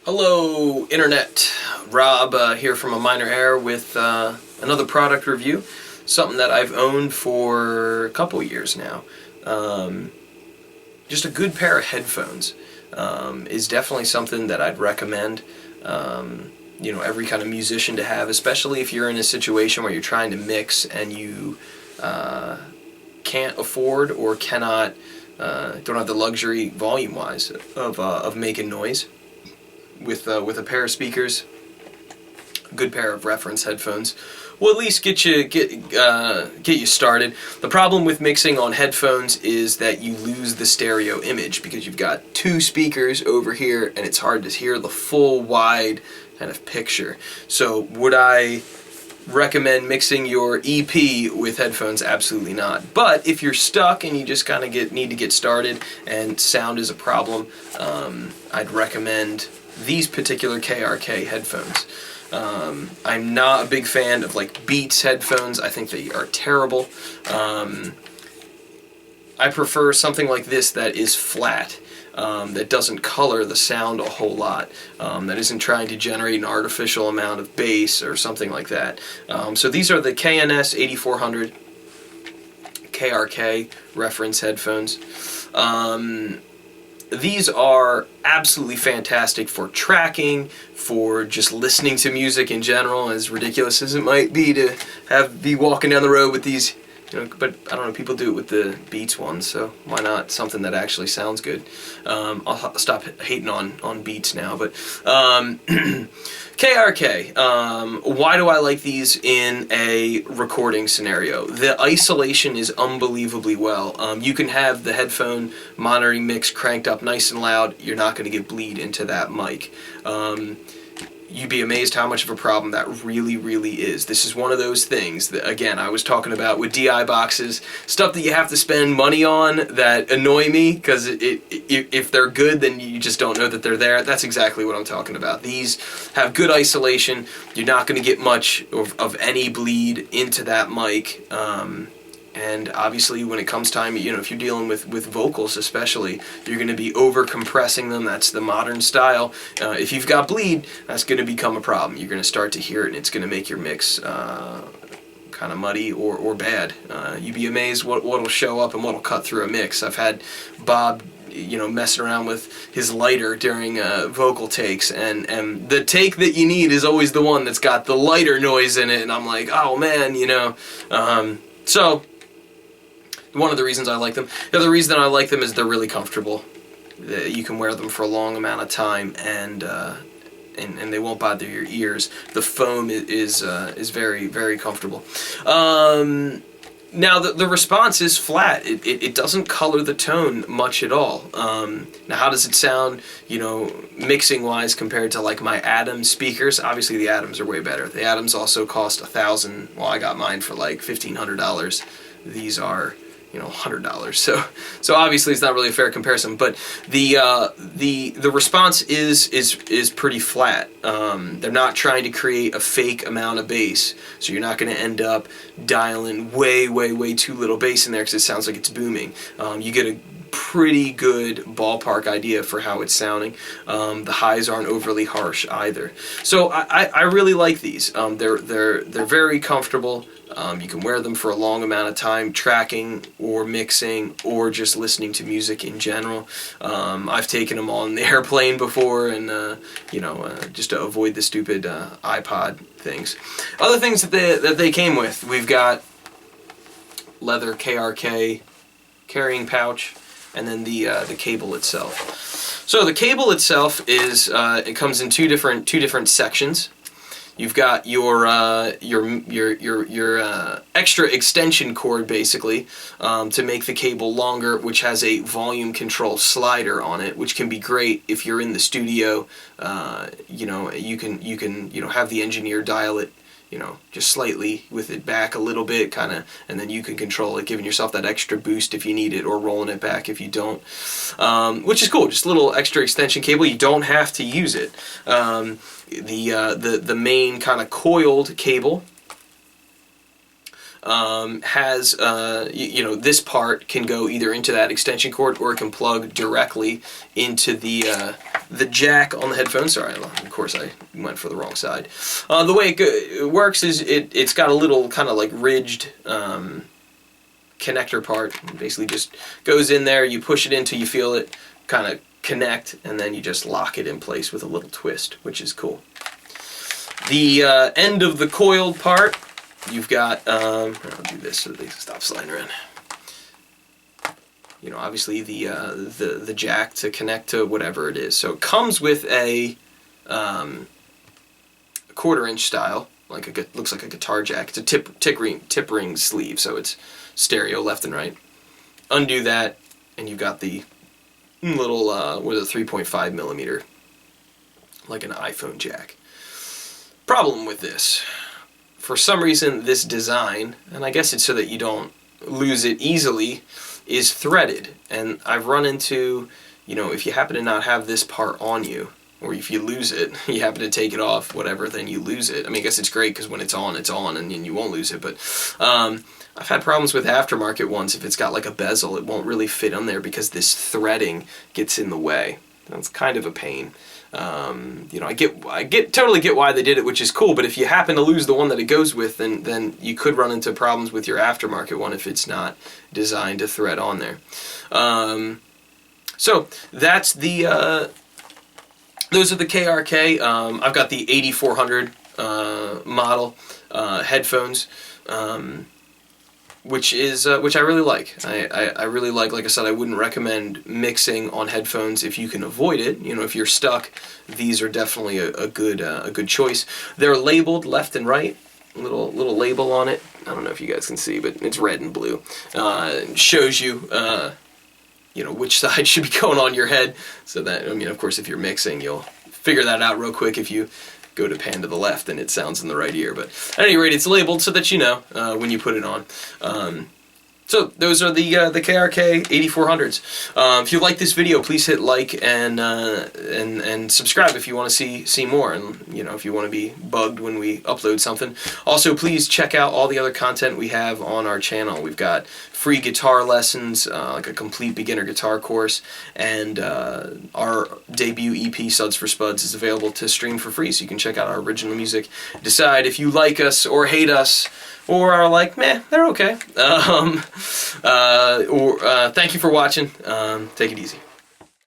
Hello, Internet. Rob here from A Minor Error with another product review. Something that I've owned for a couple years now. Just a good pair of headphones is definitely something that I'd recommend. Every kind of musician to have, especially if you're in a situation where you're trying to mix and you can't afford or cannot, don't have the luxury volume-wise of making noise. With a pair of speakers, a good pair of reference headphones will at least get you started. The problem with mixing on headphones is that you lose the stereo image because you've got two speakers over here and it's hard to hear the full wide kind of picture. So would I recommend mixing your EP with headphones? Absolutely not. But if you're stuck and you just kind of need to get started and sound is a problem, I'd recommend these particular KRK headphones. I'm not a big fan of like Beats headphones. I think they are terrible. I prefer something like this that is flat, that doesn't color the sound a whole lot, that isn't trying to generate an artificial amount of bass or something like that. So these are the KNS 8400 KRK reference headphones. These are absolutely fantastic for tracking, for just listening to music in general, as ridiculous as it might be to be walking down the road with these, but I don't know, people do it with the Beats ones, so why not something that actually sounds good? I'll stop hating on Beats now, but KRK, why do I like these in a recording scenario? The isolation is unbelievably well. You can have the headphone monitoring mix cranked up nice and loud. You're not going to get bleed into that mic. You'd be amazed how much of a problem that really, really is. This is one of those things that, again, I was talking about with DI boxes, stuff that you have to spend money on that annoy me, because if they're good, then you just don't know that they're there. That's exactly what I'm talking about. These have good isolation. You're not going to get much of any bleed into that mic. And obviously when it comes time, if you're dealing with vocals especially, you're going to be over compressing them. That's the modern style. If you've got bleed, that's going to become a problem. You're going to start to hear it and it's going to make your mix kind of muddy or bad. You'd be amazed what'll show up and what'll cut through a mix. I've had Bob messing around with his lighter during vocal takes, and the take that you need is always the one that's got the lighter noise in it, and I'm like, oh man, so one of the reasons I like them. The other reason I like them is they're really comfortable. You can wear them for a long amount of time, and they won't bother your ears. The foam is very, very comfortable. Now the response is flat. It doesn't color the tone much at all. Now how does it sound, mixing wise compared to like my Adams speakers? Obviously the Adams are way better. The Adams also cost $1,000. Well, I got mine for like $1,500. These are $100. So obviously it's not really a fair comparison, but the response is pretty flat. They're not trying to create a fake amount of bass, so you're not going to end up dialing way too little bass in there because it sounds like it's booming. You get a pretty good ballpark idea for how it's sounding. The highs aren't overly harsh either. So I really like these. They're very comfortable. You can wear them for a long amount of time, tracking or mixing or just listening to music in general. I've taken them on the airplane before, and just to avoid the stupid iPod things. Other things that they came with, we've got leather KRK carrying pouch, and then the cable itself. So the cable itself is it comes in two different sections. You've got your extra extension cord basically to make the cable longer, which has a volume control slider on it, which can be great if you're in the studio. You can have the engineer dial it, just slightly with it back a little bit, kind of, and then you can control it, giving yourself that extra boost if you need it, or rolling it back if you don't, which is cool. Just a little extra extension cable. You don't have to use it. The main kind of coiled cable has, this part can go either into that extension cord or it can plug directly into the jack on the headphone. Sorry, of course I went for the wrong side. The way it works is it's got a little kind of like ridged connector part. It basically just goes in there, you push it in till you feel it kind of connect, and then you just lock it in place with a little twist, which is cool. The end of the coiled part, you've got, I'll do this so they stop sliding around. Obviously the jack to connect to whatever it is. So it comes with a 1/4-inch style, looks like a guitar jack. It's a tip ring sleeve, so it's stereo left and right. Undo that, and you've got the little with a 3.5 millimeter, like an iPhone jack. Problem with this, for some reason this design, and I guess it's so that you don't lose it easily, is threaded. And I've run into, if you happen to not have this part on you, or if you lose it, you happen to take it off, whatever, then you lose it. I mean, I guess it's great because when it's on, and you won't lose it, but I've had problems with aftermarket ones. If it's got like a bezel, it won't really fit on there because this threading gets in the way. That's kind of a pain. I totally get why they did it, which is cool, but if you happen to lose the one that it goes with, then you could run into problems with your aftermarket one if it's not designed to thread on there. So that's those are the KRK. I've got the 8400 model headphones, which I really like. I really like I said, I wouldn't recommend mixing on headphones if you can avoid it. If you're stuck, these are definitely a good choice. They're labeled left and right, little label on it. I don't know if you guys can see, but it's red and blue. It shows you which side should be going on your head. So that, of course, if you're mixing, you'll figure that out real quick if you go to pan to the left and it sounds in the right ear. But at any rate, it's labeled so that you know when you put it on. So those are the KRK 8400s. If you like this video, please hit like and subscribe if you want to see more, and if you want to be bugged when we upload something. Also, please check out all the other content we have on our channel. We've got free guitar lessons, like a complete beginner guitar course, and our debut EP, Suds for Spuds, is available to stream for free, so you can check out our original music, decide if you like us or hate us, or are like, meh, they're okay. Thank you for watching. Take it easy.